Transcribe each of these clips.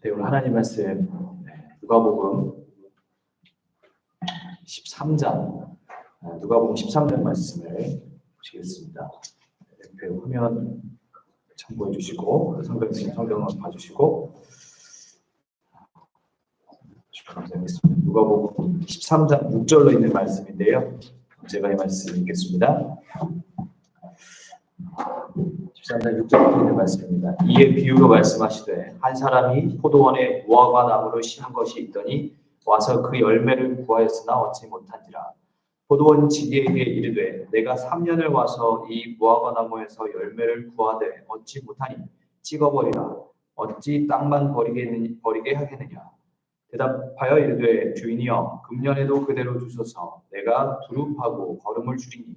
네, 오늘 하나님 말씀 누가복음 13장 누가복음 13장 말씀을 보시겠습니다. 옆에 화면 참고해 주시고 성경을 봐주시고 감사하겠습니다. 누가복음 13장 6절로 있는 말씀인데요. 제가 이 말씀 읽겠습니다. 13장 6절로 있는 말씀입니다. 이에 비유로 말씀하시되 한 사람이 포도원에 무화과 나무를 심은 것이 있더니 와서 그 열매를 구하였으나 얻지 못한지라. 포도원 지기에게 이르되 내가 3년을 와서 이 무화과 나무에서 열매를 구하되 얻지 못하니 찍어버리라. 어찌 땅만 버리게 하겠느냐. 대답하여 이르되 주인이여 금년에도 그대로 주소서. 내가 두릅하고 거름을 줄이니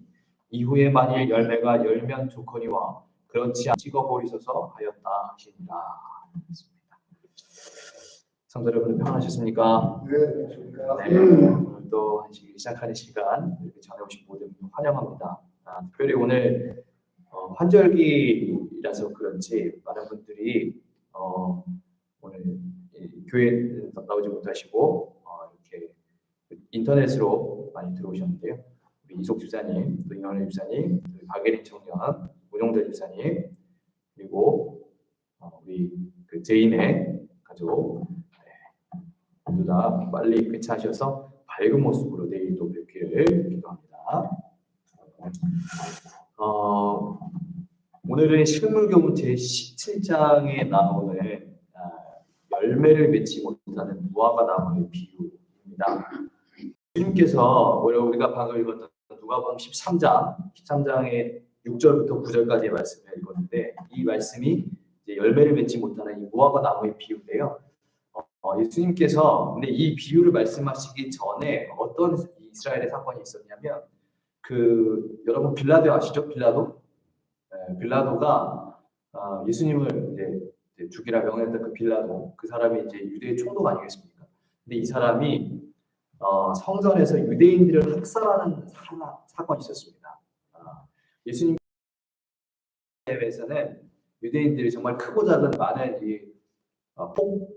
이후에 만일 열매가 열면 좋거니와 그렇지 않 찍어버리소서 하였다 하시니라. 성도 여러분 평안하셨습니까? 네. 오늘도 시작하는 시간 이렇게 전해오신 모든 분 환영합니다. 특별히 오늘 환절기라서 그런지 많은 분들이 오늘 교회에 나오지 못하시고 이렇게 인터넷으로 많이 들어오셨는데요. 우리 이속 집사님, 또 이영래 집사님, 박예린 청년, 문용대 집사님, 그리고 우리 그 제인의 가족 모두 다 빨리 쾌차하셔서 밝은 모습으로 내일도 뵙기를 기도합니다. 오늘은 실물교훈 제17장에 나오는 열매를 맺지 못하는 무화과 나무의 비유입니다. 주님께서 우리가 방금 읽었던 누가복음 13장의 6절부터 9절까지의 말씀을 읽었는데 이 말씀이 이제 열매를 맺지 못하는 이 무화과 나무의 비유인데요. 예수님께서 근데 이 비유를 말씀하시기 전에 어떤 이스라엘의 사건이 있었냐면 여러분 빌라도 아시죠? 빌라도? 빌라도가 예수님을 이제 죽이라 명령했던 그 빌라도 그 사람이 이제 유대의 총독 아니겠습니까? 근데 이 사람이 성전에서 유대인들을 학살하는 사건이 있었습니다. 예수님 대회에서는 유대인들이 정말 크고 작은 많은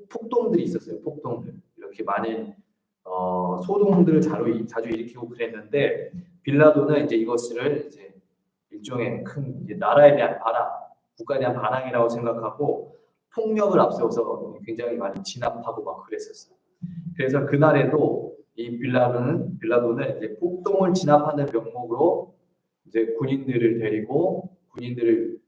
폭동들이 있었어요. 폭동들 이렇게 많은 소동들을 자주 일으키고 그랬는데 빌라도는 이제 이것을 이제 일종의 큰 이제 나라에 대한 반항, 국가에 대한 반항이라고 생각하고 폭력을 앞세워서 굉장히 많이 진압하고 막 그랬었어요. 그래서 그날에도 이 빌라도는 이제 폭동을 진압하는 명목으로 이제 군인들을 데리고 군인들을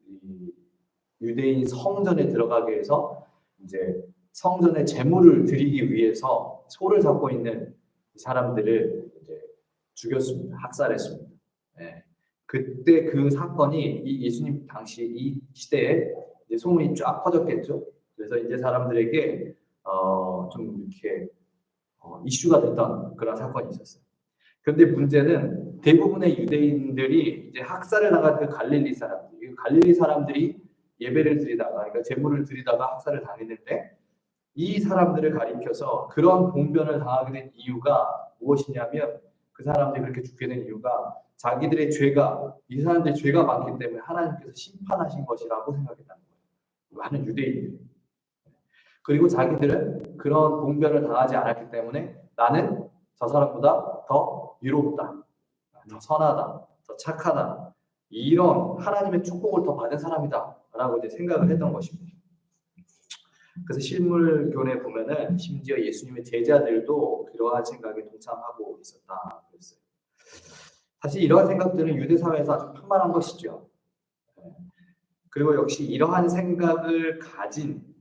유대인 성전에 들어가게 해서 이제 성전에 제물을 드리기 위해서 소를 잡고 있는 사람들을 이제 죽였습니다. 학살했습니다. 네. 그때 그 사건이 이 예수님 당시 이 시대에 이제 소문이 쫙 퍼졌겠죠. 그래서 이제 사람들에게 좀 이렇게 이슈가 됐던 그런 사건이 있었어요. 그런데 문제는 대부분의 유대인들이 이제 학살을 나간 그 갈릴리 사람들이 예배를 드리다가 그러니까 제물을 드리다가 학살을 당했는데 이 사람들을 가리켜서 그런 봉변을 당하게 된 이유가 무엇이냐면 그 사람들이 그렇게 죽게 된 이유가 자기들의 죄가 이 사람들의 죄가 많기 때문에 하나님께서 심판하신 것이라고 생각했다는 거예요. 많은 유대인들이. 그리고 자기들은 그런 봉변을 당하지 않았기 때문에 나는 저 사람보다 더 위롭다, 더 선하다, 더 착하다 이런 하나님의 축복을 더 받은 사람이다라고 이제 생각을 했던 것입니다. 그래서 실물교훈에 보면은 심지어 예수님의 제자들도 그러한 생각에 동참하고 있었다 그랬어요. 사실 이러한 생각들은 유대 사회에서 아주 편만한 것이죠. 그리고 역시 이러한 생각을 가진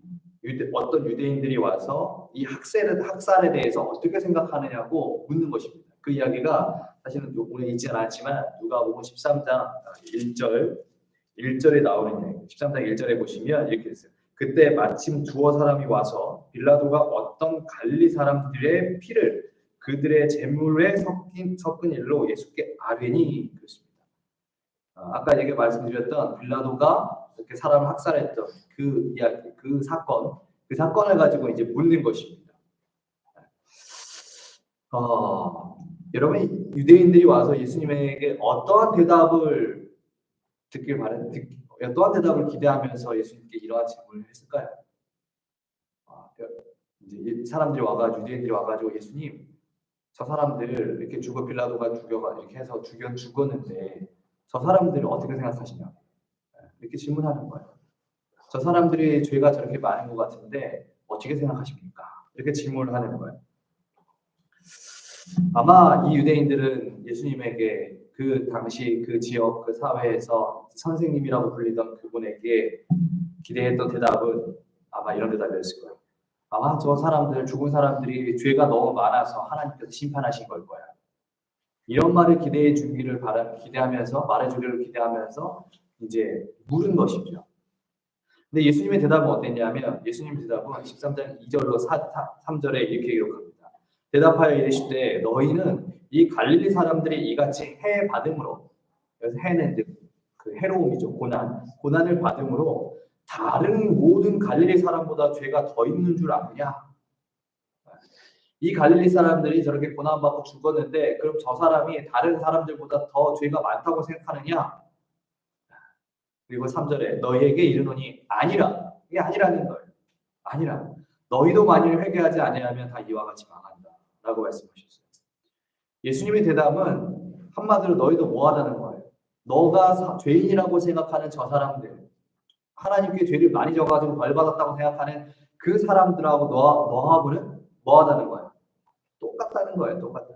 어떤 유대인들이 와서 이 학살에 대해서 어떻게 생각하느냐고 묻는 것입니다. 그 이야기가 사실은 오늘 있지는 않지만 누가복음 13장 1절에 나오는 이야기. 13장 1절에 보시면 이렇게 있어요. 그때 마침 두어 사람이 와서 빌라도가 어떤 갈릴리 사람들의 피를 그들의 제물에 섞은 일로 예수께 아뢰니 그랬습니다. 아까 얘기 말씀드렸던 빌라도가 이렇게 사람을 학살했던 그 이야기, 그 사건을 가지고 이제 묻는 것입니다. 여러분 유대인들이 와서 예수님에게 어떠한 대답을 어떠한 대답을 기대하면서 예수님께 이러한 질문을 했을까요? 이제 사람들이 와가지고 유대인들이 와가지고 예수님 저 사람들 이렇게 죽어 빌라도가 죽여가 이렇게 해서 죽었는데 저 사람들을 어떻게 생각하시냐 이렇게 질문하는 거예요. 저 사람들의 죄가 저렇게 많은 것 같은데 어떻게 생각하십니까? 이렇게 질문을 하는 거예요. 아마 이 유대인들은 예수님에게 그 당시 그 지역 그 사회에서 선생님이라고 불리던 그분에게 기대했던 대답은 아마 이런 대답이었을 거예요. 아마 저 사람들 죽은 사람들이 죄가 너무 많아서 하나님께서 심판하신 걸 거야. 이런 말을 기대해 주기를 기대하면서 말해주기를 기대하면서 이제 물은 것이죠. 근데 예수님의 대답은 어땠냐면 예수님의 대답은 13장 2절로 3절에 이렇게 기록합니다. 대답하여 이르시되 너희는 이 갈릴리 사람들이 이같이 해 받음으로 그래서 해는 이제 그 해로움이죠. 고난을 받음으로 다른 모든 갈릴리 사람보다 죄가 더 있는 줄 아느냐? 이 갈릴리 사람들이 저렇게 고난받고 죽었는데 그럼 저 사람이 다른 사람들보다 더 죄가 많다고 생각하느냐? 그리고 3절에 너희에게 이르노니 아니라. 이게 아니라는 거예요. 아니라. 너희도 만일 회개하지 아니하면 다 이와 같이 망한다. 라고 말씀하셨어요. 예수님의 대답은 한마디로 너희도 뭐하다는 거예요. 너가 죄인이라고 생각하는 저 사람들 하나님께 죄를 많이 져가지고 벌 받았다고 생각하는 그 사람들하고 너하고는 뭐하다는 거예요. 똑같다는 거예요. 똑같다.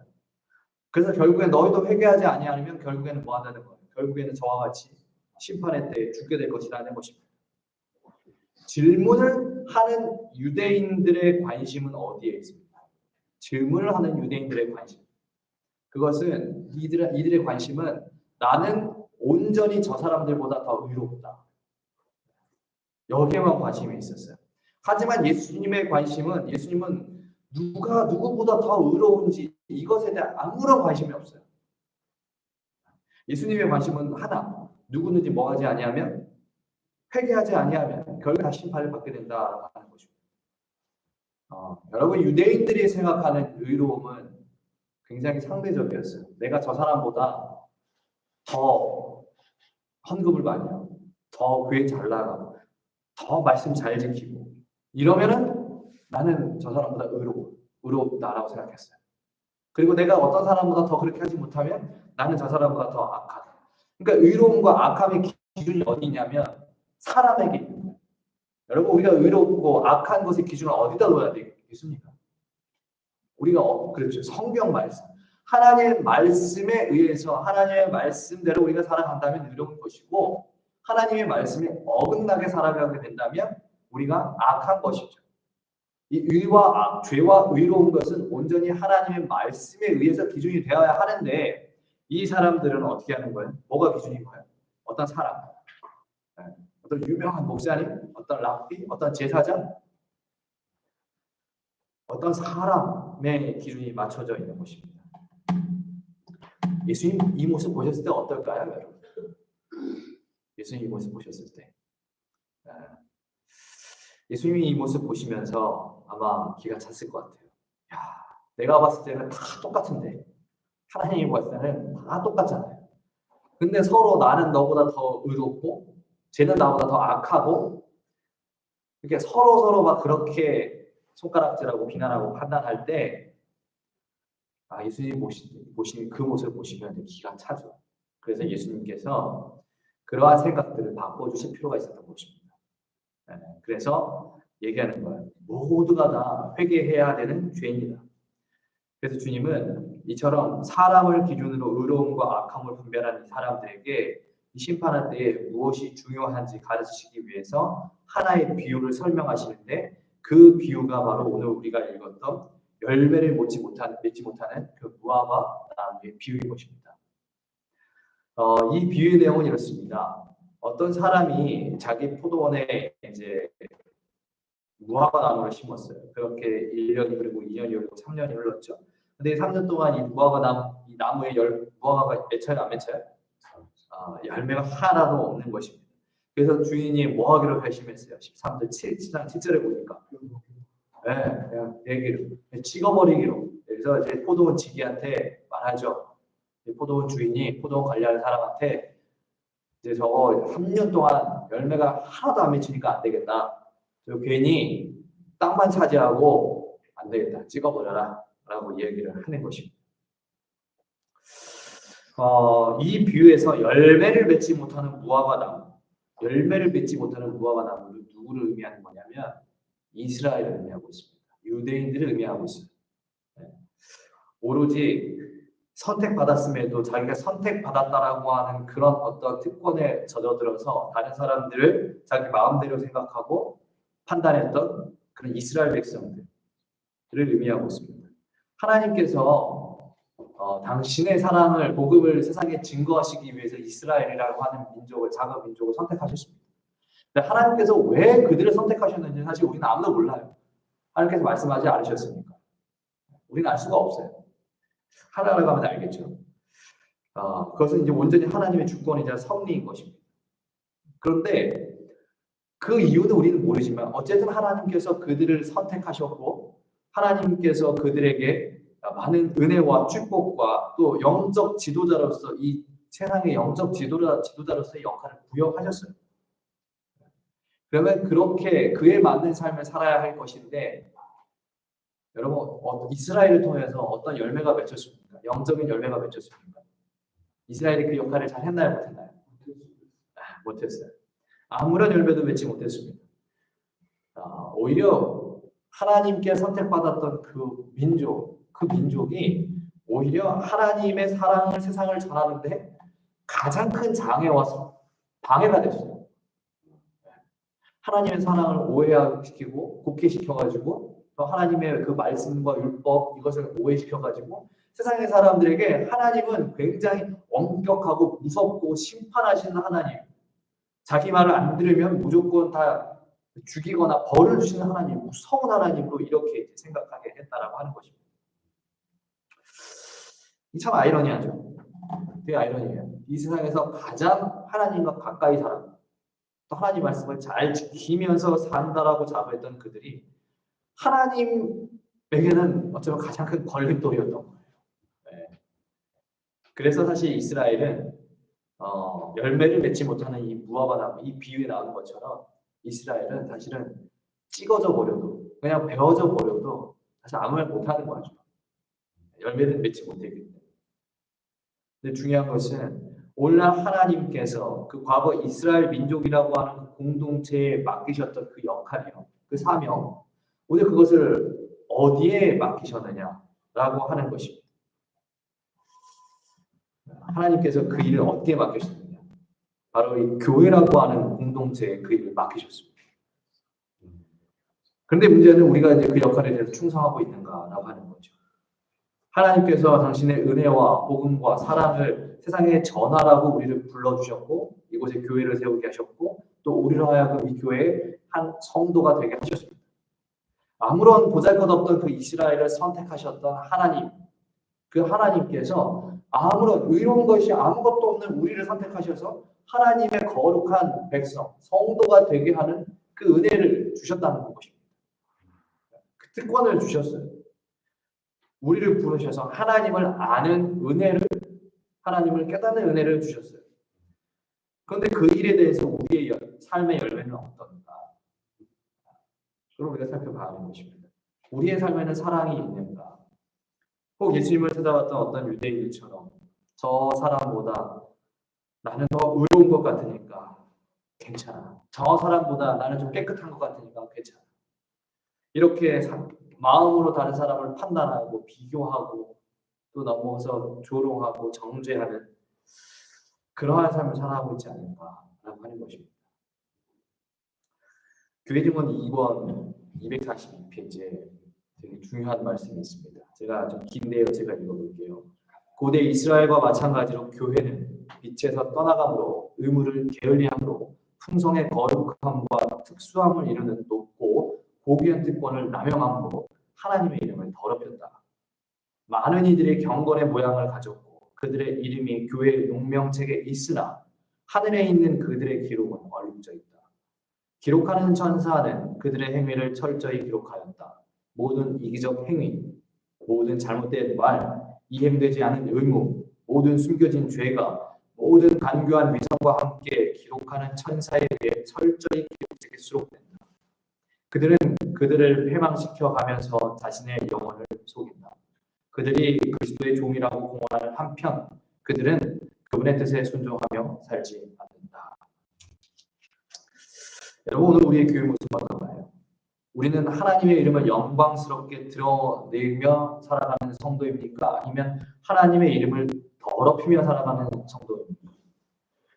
그래서 결국엔 너희도 회개하지 아니하면 결국에는 뭐하다는 거예요. 결국에는 저와 같이 심판의 때에 죽게 될 것이라는 것입니다. 질문을 하는 유대인들의 관심은 어디에 있습니까? 질문을 하는 유대인들의 관심. 그것은 이들의 관심은 나는 온전히 저 사람들보다 더 의롭다. 여기에만 관심이 있었어요. 하지만 예수님의 관심은 예수님은 누가 누구보다 더 의로운지 이것에 대한 아무런 관심이 없어요. 예수님의 관심은 하나. 누구든지 뭐하지 아니하면 회개하지 아니하면 결국 다 심판을 받게 된다라고 하는 것입니다. 여러분 유대인들이 생각하는 의로움은 굉장히 상대적이었어요. 내가 저 사람보다 더 헌금을 많이 하고 더 교회 잘 나가고 더 말씀 잘 지키고 이러면은 나는 저 사람보다 의롭다라고 생각했어요. 그리고 내가 어떤 사람보다 더 그렇게 하지 못하면 나는 저 사람보다 더 악하다. 그러니까 의로움과 악함의 기준이 어디냐면 사람에게 있는 거예요. 여러분 우리가 의롭고 악한 것의 기준을 어디다 둬야 되겠습니까? 우리가 그렇죠. 성경 말씀. 하나님의 말씀에 의해서 하나님의 말씀대로 우리가 살아간다면 의로운 것이고 하나님의 말씀에 어긋나게 살아가게 된다면 우리가 악한 것이죠. 이 의와 악, 죄와 의로운 것은 온전히 하나님의 말씀에 의해서 기준이 되어야 하는데 이 사람들은 어떻게 하는 거예요? 뭐가 기준인 거예요? 어떤 사람, 어떤 유명한 목사님, 어떤 랍비, 어떤 제사장, 어떤 사람의 기준이 맞춰져 있는 것입니다. 예수님 이 모습 보셨을 때 어떨까요, 여러분? 예수님 이 모습 보셨을 때, 예수님이 이 모습 보시면서 아마 기가 찼을 것 같아요. 야, 내가 봤을 때는 다 똑같은데 하나님이 봤을 때는 다 똑같잖아요. 근데 서로 나는 너보다 더 의롭고 쟤는 나보다 더 악하고 이렇게 서로 막 그렇게 손가락질하고 비난하고 판단할 때 예수님 보시는 그 모습을 보시면 기가 차죠. 그래서 예수님께서 그러한 생각들을 바꿔주실 필요가 있었던 것입니다. 그래서 얘기하는 거예요. 모두가 다 회개해야 되는 죄인이다. 그래서 주님은 이처럼 사람을 기준으로 의로움과 악함을 분별하는 사람들에게 이 심판할 때에 무엇이 중요한지 가르치시기 위해서 하나의 비유를 설명하시는데 그 비유가 바로 오늘 우리가 읽었던 열매를 맺지 못하는 그 무화과 나무의 비유인 것입니다. 이 비유의 내용은 이렇습니다. 어떤 사람이 자기 포도원에 이제 무화과 나무를 심었어요. 그렇게 1년이 흐르고 2년이 흐르고 3년이 흘렀죠. 근데 3년 동안 이 나무의 무화과가 맺혀요, 안 맺혀요? 열매가 하나도 없는 것입니다. 그래서 주인이 뭐 하기로 결심했어요? 13절 7장 7절에 보니까 그냥 내기로 찍어버리기로. 그래서 이제 포도원 지기한테 말하죠. 포도원 주인이 포도원 관리하는 사람한테 이제 저거 3년 동안 열매가 하나도 안 맺히니까 안 되겠다. 저 괜히 땅만 차지하고 안 되겠다, 찍어버려라 라고 얘기를 하는 것입니다. 이 비유에서 열매를 맺지 못하는 무화과 나무, 열매를 맺지 못하는 무화과 나무는 누구를 의미하는 거냐면 이스라엘을 의미하고 있습니다. 유대인들을 의미하고 있어요. 오로지 선택받았음에도 자기가 선택받았다라고 하는 그런 어떤 특권에 젖어들어서 다른 사람들을 자기 마음대로 생각하고 판단했던 그런 이스라엘 백성들을 의미하고 있습니다. 하나님께서 당신의 사랑을, 복음을 세상에 증거하시기 위해서 이스라엘이라고 하는 민족을, 작은 민족을 선택하셨습니다. 근데 하나님께서 왜 그들을 선택하셨는지 사실 우리는 아무도 몰라요. 하나님께서 말씀하지 않으셨으니까 우리는 알 수가 없어요. 하나님을 가면 알겠죠. 그것은 이제 온전히 하나님의 주권이자 섭리인 것입니다. 그런데 그 이유는 우리는 모르지만 어쨌든 하나님께서 그들을 선택하셨고 하나님께서 그들에게 많은 은혜와 축복과 또 영적 지도자로서 이 세상의 영적 지도자로서의 역할을 부여하셨어요. 그러면 그렇게 그에 맞는 삶을 살아야 할 것인데 여러분 이스라엘을 통해서 어떤 열매가 맺혔습니까? 영적인 열매가 맺혔습니까? 이스라엘이 그 역할을 잘 했나요? 못했나요? 못했어요. 아무런 열매도 맺지 못했습니다. 오히려 하나님께 선택받았던 그 민족이 오히려 하나님의 사랑을 세상을 전하는데 가장 큰 장애와 방해가 됐어요. 하나님의 사랑을 오해시키고 곡해시켜가지고 하나님의 그 말씀과 율법 이것을 오해시켜가지고 세상의 사람들에게 하나님은 굉장히 엄격하고 무섭고 심판하시는 하나님, 자기 말을 안 들으면 무조건 다 죽이거나 벌을 주시는 하나님, 무서운 하나님으로 이렇게 생각하게 했다라고 하는 것입니다. 이 참 아이러니하죠. 되게 아이러니해요. 이 세상에서 가장 하나님과 가까이 살았고 또 하나님 말씀을 잘 지키면서 산다라고 자부했던 그들이 하나님에게는 어쩌면 가장 큰 걸림돌이었던 거예요. 네. 그래서 사실 이스라엘은 열매를 맺지 못하는 이 무화과 나무, 이 비유에 나오는 것처럼 이스라엘은 사실은 찍어져 버려도 그냥 베어져 버려도 사실 아무 말 못하는 거죠. 열매를 맺지 못하기 때문에. 근데 중요한 것은 오늘날 하나님께서 그 과거 이스라엘 민족이라고 하는 그 공동체에 맡기셨던 그 역할이요, 그 사명, 오늘 그것을 어디에 맡기셨느냐라고 하는 것입니다. 하나님께서 그 일을 어디에 맡기셨느냐? 바로 이 교회라고 하는 공동체에 그 일을 맡기셨습니다. 그런데 문제는 우리가 이제 그 역할에 대해서 충성하고 있는가라고 하는 거죠. 하나님께서 당신의 은혜와 복음과 사랑을 세상에 전하라고 우리를 불러주셨고 이곳에 교회를 세우게 하셨고 또 우리로 하여금 이 교회의 한 성도가 되게 하셨습니다. 아무런 보잘것없던 그 이스라엘을 선택하셨던 하나님, 그 하나님께서 아무런 의로운 것이 아무것도 없는 우리를 선택하셔서 하나님의 거룩한 백성, 성도가 되게 하는 그 은혜를 주셨다는 것입니다. 그 특권을 주셨어요. 우리를 부르셔서 하나님을 아는 은혜를, 하나님을 깨닫는 은혜를 주셨어요. 그런데 그 일에 대해서 우리의 삶의 열매는 어떤가? 그걸 우리가 살펴봐야 하는 것입니다. 우리의 삶에는 사랑이 있는가? 혹 예수님을 찾아왔던 어떤 유대인들처럼 저 사람보다 나는 더 의로운 것 같으니까 괜찮아. 저 사람보다 나는 좀 깨끗한 것 같으니까 괜찮아. 이렇게 마음으로 다른 사람을 판단하고 비교하고 또 넘어서 조롱하고 정죄하는 그러한 삶을 살아가고 있지 않는가라고 하는 것입니다. 교회 증언 2권 242페이지에 되게 중요한 말씀이 있습니다. 제가 좀 긴데요. 제가 읽어볼게요. 고대 이스라엘과 마찬가지로 교회는 빛에서 떠나감으로 의무를 게을리함으로 풍성의 거룩함과 특수함을 이루는 높고 고귀한 특권을 남용함으로 하나님의 이름을 더럽혔다. 많은 이들의 경건의 모양을 가졌고 그들의 이름이 교회의 용명책에 있으나 하늘에 있는 그들의 기록은 얼룩져 있다. 기록하는 천사는 그들의 행위를 철저히 기록하였다. 모든 이기적 행위, 모든 잘못된 말, 이행되지 않은 의무, 모든 숨겨진 죄가 모든 간교한 위선과 함께 기록하는 천사에 대해 철저히 기록책에 수록된다. 그들은 그들을 회망시켜 가면서 자신의 영혼을 속인다. 그들이 그리스도의 종이라고 공언하는 한편 그들은 그분의 뜻에 순종하며 살지 않는다. 여러분, 오늘 우리의 교회 모습은 어떤가요? 우리는 하나님의 이름을 영광스럽게 드러내며 살아가는 성도입니까? 아니면 하나님의 이름을 더럽히며 살아가는 성도입니까?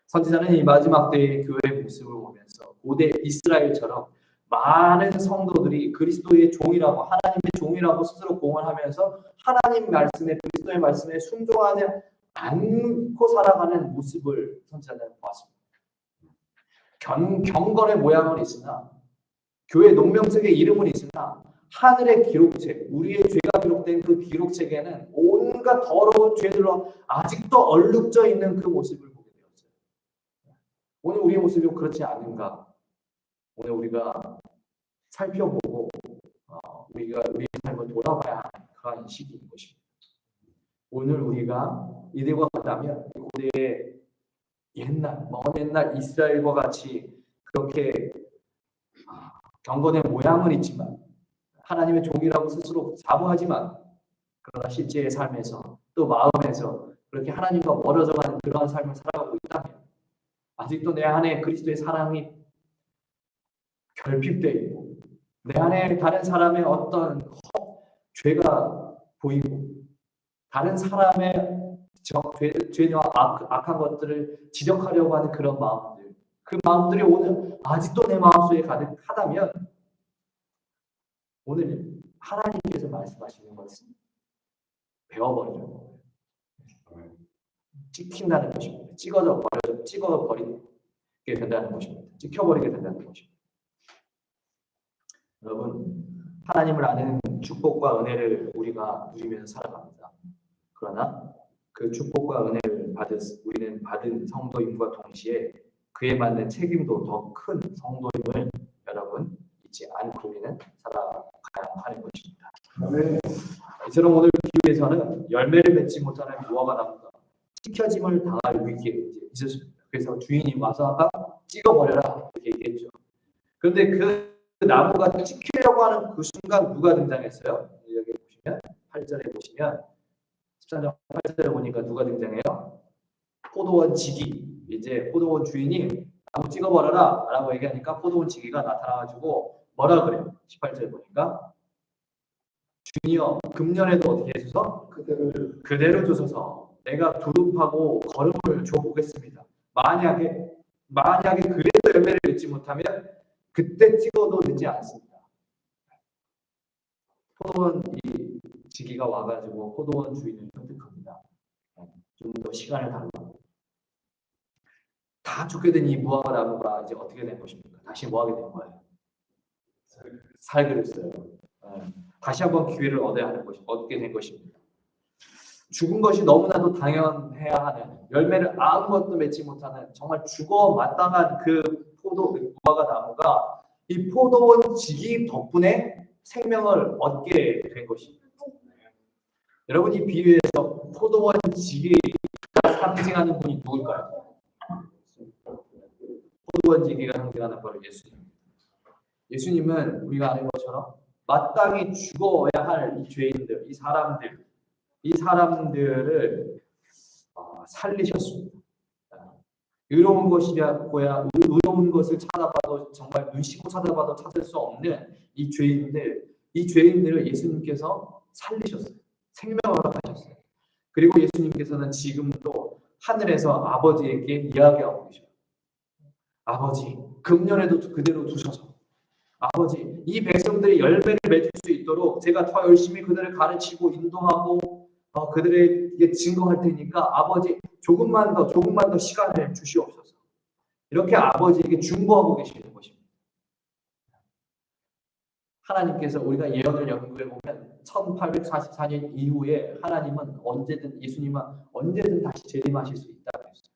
선지자는 이 마지막 때의 교회의 모습을 보면서 고대 이스라엘처럼 많은 성도들이 그리스도의 종이라고, 하나님의 종이라고 스스로 공언하면서 하나님 말씀에, 그리스도의 말씀에 순종하지 않고 살아가는 모습을 선지자는 보았습니다. 경건의 모양은 있으나, 교회 농명책의 이름은 있으나 하늘의 기록책, 우리의 죄가 기록된 그 기록책에는 온갖 더러운 죄들로 아직도 얼룩져 있는 그 모습을 보게 되었어요. 오늘 우리의 모습이 그렇지 않은가? 오늘 우리가 살펴보고 우리가 우리의 삶을 돌아봐야 하는 그런 시기인 것입니다. 오늘 우리가 이들과 같다면 고대의 먼 옛날 이스라엘과 같이 그렇게 경건의 모양은 있지만 하나님의 종이라고 스스로 자부하지만 그러나 실제의 삶에서 또 마음에서 그렇게 하나님과 멀어져가는 그러한 삶을 살아가고 있다면 아직도 내 안에 그리스도의 사랑이 결핍되어 있고 내 안에 다른 사람의 어떤 죄가 보이고 다른 사람의 죄와 악한 것들을 지적하려고 하는 그런 마음들, 그 마음들이 오늘 아직도 내 마음속에 가득하다면 오늘 하나님께서 말씀하시는 것은 배워버리는 거예요. 찍힌다는 것입니다. 찍어버리게 된다는 것입니다. 찍혀버리게 된다는 것입니다. 여러분, 하나님을 아는 축복과 은혜를 우리가 누리면서 살아갑니다. 그러나 그 축복과 은혜를 우리는 받은 성도임과 동시에 그에 맞는 책임도 더 큰 성도임을 여러분 잊지 않고 우리는 살아가야 하는 것입니다. 이처럼 오늘 기후에서는 열매를 맺지 못하는 무화과 나무가 찍혀짐을 당할 위기에 있었습니다. 그래서 주인이 와서 아까 찍어버려라 이렇게 얘기했죠. 그런데 그 나무가 찍히려고 하는 그 순간 누가 등장했어요? 여기 보시면 8절에 보시면 13장 8절에 보니까 누가 등장해요? 포도원 지기. 이제 포도원 주인이 나무 찍어버려라 라고 얘기하니까 포도원 지기가 나타나가지고 뭐라 그래요? 18절에 보니까 주인이여 금년에도 어떻게 해주소? 그대로 두소서 내가 두릅하고 거름을 줘보겠습니다. 만약에 그래도 열매를 맺지 못하면 그때 찍어도 되지 않습니다. 포도원 이 지기가 와가지고 포도원 주인을 설득합니다. 좀 더 시간을 달라고. 다 죽게 된 이 무화과 나무가 이제 어떻게 된 것입니까? 다시 뭐 하게 된 거예요? 살게 됐어요. 다시 한번 기회를 얻게 된 것입니다. 죽은 것이 너무나도 당연해야 하는, 열매를 아무것도 맺지 못하는 정말 죽어 마땅한 그 무화과 나무가 이 포도원 지기 덕분에 생명을 얻게 된 것입니다. 여러분, 이 비유에서 포도원 지기가 상징하는 분이 누굴까요? 포도원 지기가 상징하는 바로 예수님입니다. 예수님은 우리가 아는 것처럼 마땅히 죽어야 할 이 죄인들, 이 사람들을 살리셨습니다. 의로운 것을 찾아봐도 정말 눈 씻고 찾아봐도 찾을 수 없는 이 죄인들을 예수님께서 살리셨어요. 생명을 허락하셨어요. 그리고 예수님께서는 지금도 하늘에서 아버지에게 이야기하고 계셔요. 아버지, 금년에도 그대로 두셔서 아버지, 이 백성들이 열매를 맺을 수 있도록 제가 더 열심히 그들을 가르치고 인도하고 그들에게 증거할 테니까 아버지 조금만 더 시간을 주시옵소서. 이렇게 아버지에게 중보하고 계시는 것입니다. 하나님께서 우리가 예언을 연구해 보면 1844년 이후에 예수님은 언제든 다시 재림하실 수 있다고 했어요.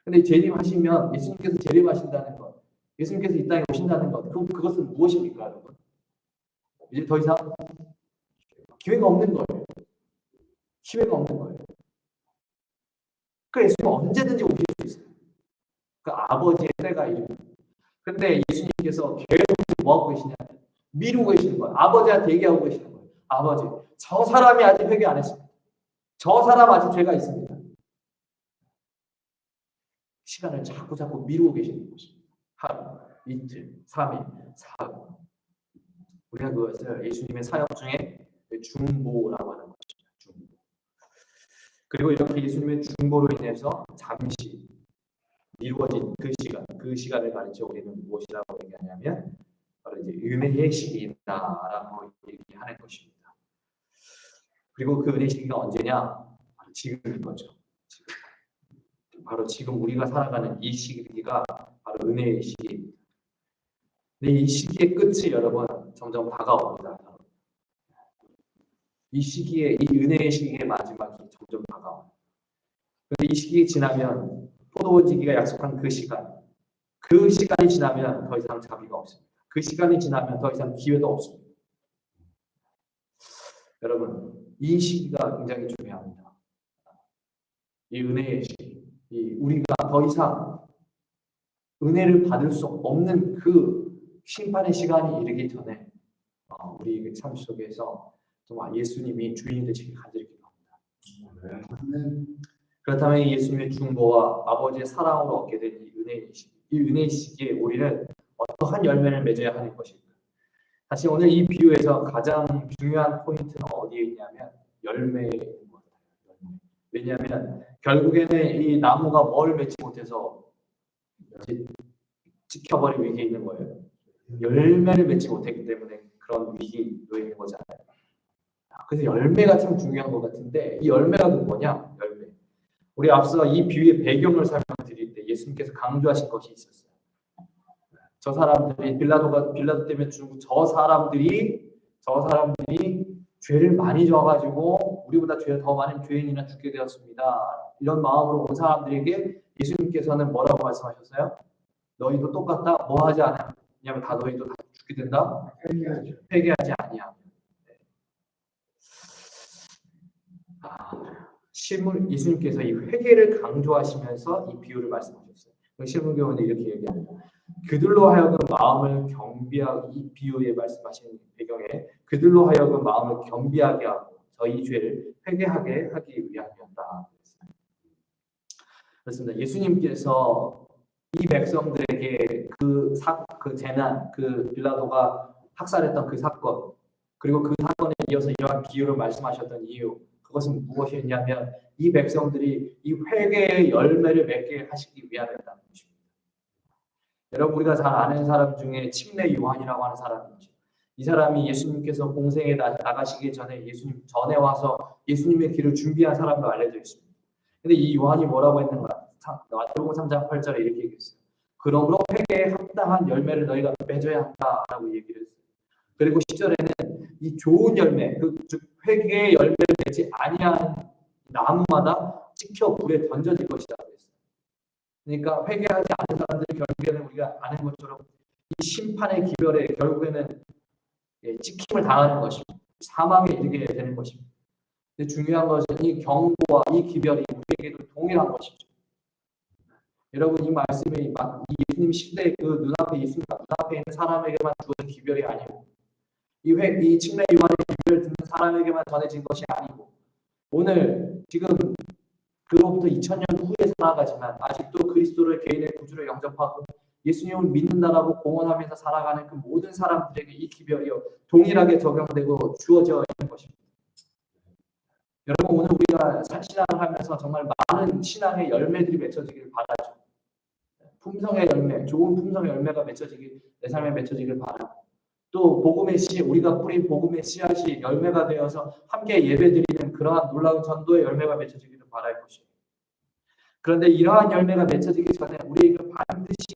근데 재림하시면 예수님께서 재림하신다는 것, 예수님께서 이 땅에 오신다는 것, 그것은 무엇입니까, 여러분? 이제 더 이상 기회가 없는 거예요. 기회가 없는 거예요. 그 예수님은 언제든지 오실 수 있어요. 그 아버지의 때가 이릅니다. 근데 예수님께서 계속 뭐하고 계시냐? 미루고 계시는 거예요. 아버지한테 얘기하고 계시는 거예요. 아버지, 저 사람이 아직 회개 안 했습니다. 저 사람 아직 죄가 있습니다. 시간을 자꾸 미루고 계시는 것입니다. 하루, 이틀, 3일, 4일. 우리가 그것을 예수님의 사역 중에 중보라고 하는 것입니다. 중보. 그리고 이렇게 예수님의 중보로 인해서 잠시 미루어진 그 시간을 가르쳐 우리는 무엇이라고 얘기하냐면 바로 이제 은혜의 시기다라고 얘기하는 것입니다. 그리고 그 은혜의 시기가 언제냐? 바로 지금인 거죠. 바로 지금 우리가 살아가는 이 시기가 바로 은혜의 시기입니다. 근데 이 시기의 끝이 여러분 점점 다가옵니다. 이 시기에, 이 은혜의 시기의 마지막이 점점 다가와요. 그런데 이 시기 지나면 포도원지기가 약속한 그 시간이 지나면 더 이상 자비가 없습니다. 그 시간이 지나면 더 이상 기회도 없습니다. 여러분, 이 시기가 굉장히 중요합니다. 이 은혜의 시기, 우리가 더 이상 은혜를 받을 수 없는 그 심판의 시간이 이르기 전에 우리 삶 속에서 정말 예수님이 주인이 되시길 간절히 기도합니다. 그렇다면 예수님의 중보와 아버지의 사랑으로 얻게 된 이 은혜의 시기에 우리는 어떠한 열매를 맺어야 하는 것일까? 사실 오늘 이 비유에서 가장 중요한 포인트는 어디에 있냐면 열매에 있는 것 같아요. 왜냐하면 결국에는 이 나무가 뭘 맺지 못해서 지켜버릴 위기에 있는 거예요. 열매를 맺지 못했기 때문에 그런 위기에 놓이는 거잖아요. 그래서 열매가 참 중요한 것 같은데 이 열매가 뭐냐? 열매. 우리 앞서 이 비유의 배경을 설명드릴 때 예수님께서 강조하신 것이 있었어요. 저 사람들이 빌라도 때문에 죽은 저 사람들이 죄를 많이 져가지고 우리보다 죄 더 많은 죄인이나 죽게 되었습니다. 이런 마음으로 온 사람들에게 예수님께서는 뭐라고 말씀하셨어요? 너희도 똑같다. 뭐 하지 않냐면 다 너희도 다 죽게 된다. 회개하지 아니하면. 예수님께서 이 회개를 강조하시면서 이 비유를 말씀하셨어요. 실문교훈은 이렇게 얘기합니다. 그들로 하여금 마음을 경비하게, 이 비유에 말씀하신 배경에 그들로 하여금 마음을 경비하게 하고 저희 죄를 회개하게 하기 위함이었다. 그렇습니다. 예수님께서 이 백성들에게 그 재난, 그 빌라도가 학살했던 그 사건, 그리고 그 사건에 이어서 이러한 비유를 말씀하셨던 이유, 그것은 무엇이었냐면 이 백성들이 이 회개의 열매를 맺게 하시기 위함이었다는 것입니다. 여러분, 우리가 잘 아는 사람 중에 침례 요한이라고 하는 사람이 있죠. 이 사람이 예수님께서 공생에 나가시기 전에 예수님 전에 와서 예수님의 길을 준비한 사람으로 알려져 있습니다. 근데 이 요한이 뭐라고 했는가? 마태복음 3장 8절에 이렇게 얘기했어요. 그러므로 회개에 합당한 열매를 너희가 맺어야 한다라고 얘기를 했어요. 그리고 10절에는 이 좋은 열매, 즉 회개의 열매를 맺지 아니한 나무마다 찍혀 불에 던져질 것이라고 했어요. 그러니까 회개하지 않은 사람들이 결국에는 우리가 아는 것처럼 이 심판의 기별에 결국에는 찍힘을 당하는 것입니다. 사망에 이르게 되는 것입니다. 근데 중요한 것은 이 경고와 이 기별이 우리에게도 동일한 것이죠. 여러분, 이 말씀이 이 예수님 시대의 그 눈앞에 있는 사람에게만 주어진 기별이 아니고 이 침례 요한의 기별을 듣는 사람에게만 전해진 것이 아니고 오늘 지금 그로부터 2000년 후에 살아가지만 아직도 그리스도를 개인의 구주로 영접하고 예수님을 믿는다라고 공언하면서 살아가는 그 모든 사람들에게 이 기별이요 동일하게 적용되고 주어져 있는 것입니다. 여러분, 오늘 우리가 신앙을 하면서 정말 많은 신앙의 열매들이 맺혀지기를 바라죠. 품성의 열매, 좋은 품성의 열매가 내 삶에 맺혀지길 바라고 또 복음의 우리가 뿌린 복음의 씨앗이 열매가 되어서 함께 예배드리는 그러한 놀라운 전도의 열매가 맺혀지기를 바랄 것입니다. 그런데 이러한 열매가 맺혀지기 전에 우리에게 반드시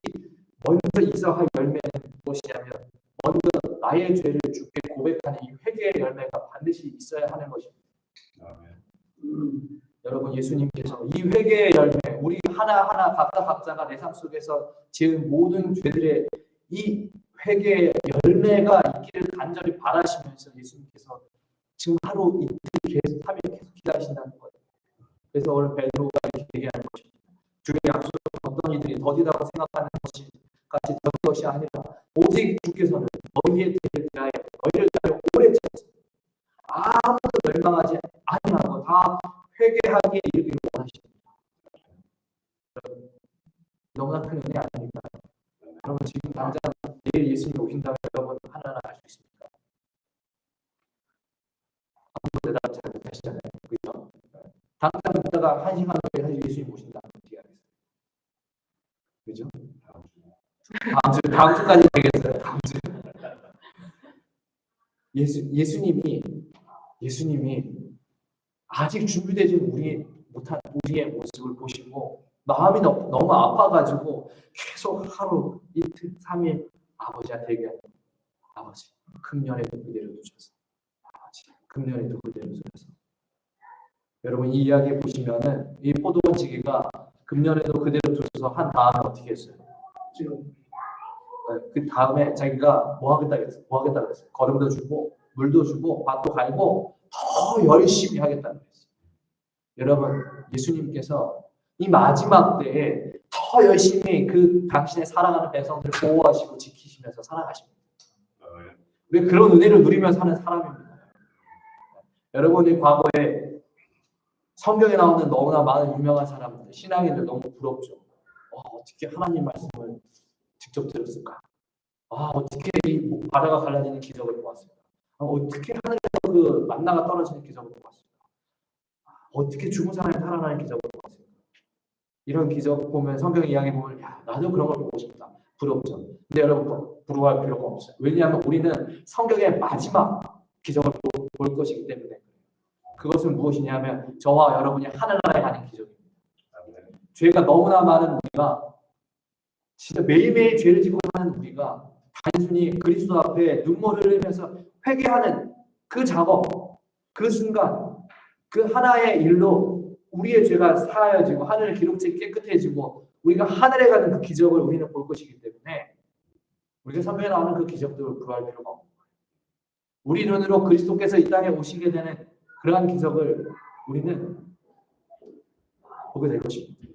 먼저 있어야 할 열매는 무엇이냐면 먼저 나의 죄를 주께 고백하는 이 회개의 열매가 반드시 있어야 하는 것입니다. 여러분, 예수님께서 이 회개의 열매, 우리 하나하나 각자가 내 삶 속에서 지은 모든 죄들의 이 회개의 열매가 있기를 간절히 바라시면서 예수님께서 지금 하루 이틀 계속 3일 계속 기다리신다는 거예요. 그래서 오늘 베드로가 이렇게 얘기하는 것입니다. 주의 약속은 어떤 이들이 더디다고 생각하는 것이 같이 된 것이 아니라 오직 주께서는 너희의 대를 위하여 너희를 위하여 오래 참으시고 아무도 멸망하지 아니하고 다 회개하기에 이르기를 원하십니다. 너무나 큰 은혜 아닙니까? 여러분 지금 당장 내일 예수님이 오신다면 여러분 하나하나 알 수 있습니까? 아무도 대답 잘 못하시잖아요. 그죠? 당장 있다가 1시간 후에 사실 예수님 오신다면 어떻게 하겠어요? 그죠? 다음 주까지 되겠어요. 다음 주. 예수님이 아직 준비되지 못한 우리의 모습을 보시고 마음이 너무 아파가지고 계속 하루, 이틀, 3일 아버지한테 얘기하는 아버지 금년에도 그대로 두셔서 아버지 금년에도 그대로 두셔서 여러분 이 이야기 보시면은 이 포도원 지기가 금년에도 그대로 두셔서 한 다음에 어떻게 했어요? 지금 그 다음에 자기가 뭐 하겠다 그랬어요. 거름도 주고 물도 주고 밭도 갈고 더 열심히 하겠다는 거예요. 여러분 예수님께서 이 마지막 때에 더 열심히 그 당신의 사랑하는 백성들을 보호하시고 지키시면서 살아가십니다. 왜 그런 은혜를 누리며 사는 사람입니다. 여러분이 과거에 성경에 나오는 너무나 많은 유명한 사람들, 신앙인들 너무 부럽죠. 어떻게 하나님 말씀을 직접 들었을까? 어떻게 이 바다가 갈라지는 기적을 보았을까? 어떻게 하늘에서 그 만나가 떨어지는 기적을 보았을까? 어떻게 죽은 사람이 살아나는 기적을 보았을까? 이런 기적 보면 성경 이야기 보면 야 나도 그런 걸 보고 싶다. 부럽죠. 근데 여러분 부러워할 필요가 없어요. 왜냐하면 우리는 성경의 마지막 기적을 볼 것이기 때문에 그것은 무엇이냐면 저와 여러분이 하늘나라에 가는 기적입니다. 죄가 너무나 많은 우리가 진짜 매일매일 죄를 짓고 사는 우리가 단순히 그리스도 앞에 눈물을 흘리면서 회개하는 그 작업, 그 순간, 그 하나의 일로 우리의 죄가 사하여지고 하늘의 기록책이 깨끗해지고 우리가 하늘에 가는 그 기적을 우리는 볼 것이기 때문에 우리가 성경에 나오는 그 기적들을 부러워할 필요가 없는 거예요. 우리 눈으로 그리스도께서 이 땅에 오시게 되는 그러한 기적을 우리는 보게 될 것입니다.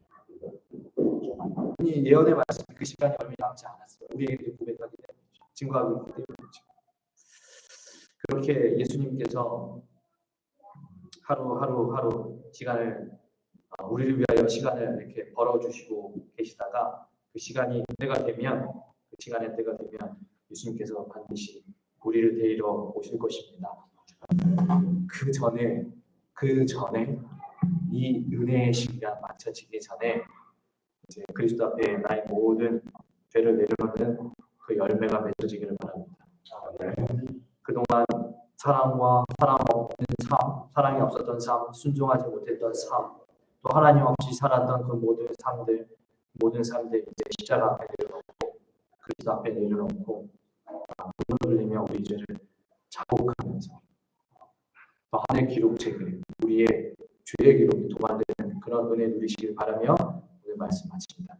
이 예언의 말씀 그 시간이 얼마 남지 않았어요. 우리에게 고백하기 때문에 증거하기 때문이죠. 그렇게 예수님께서 하루 시간을 우리를 위하여 시간을 이렇게 벌어주시고 계시다가 그 시간이 때가 되면 그 시간의 때가 되면 예수님께서 반드시 우리를 데리러 오실 것입니다. 그 전에 이 은혜의 시기가 마쳐지기 전에 이제 그리스도 앞에 나의 모든 죄를 내려놓는 그 열매가 맺어지기를 바랍니다. 그동안 사랑과 사랑 없는 삶, 사랑이 없었던 삶, 순종하지 못했던 삶, 또 하나님 없이 살았던 그 모든 삶들 이제 십자가 앞에 내려놓고 그리스도 앞에 내려놓고 눈물을 흘리며 우리 죄를 자복하면서 또 하늘 기록책을 우리의 죄의 기록이 도만되는 그런 은혜 누리시길 바라며 오늘 말씀 마칩니다.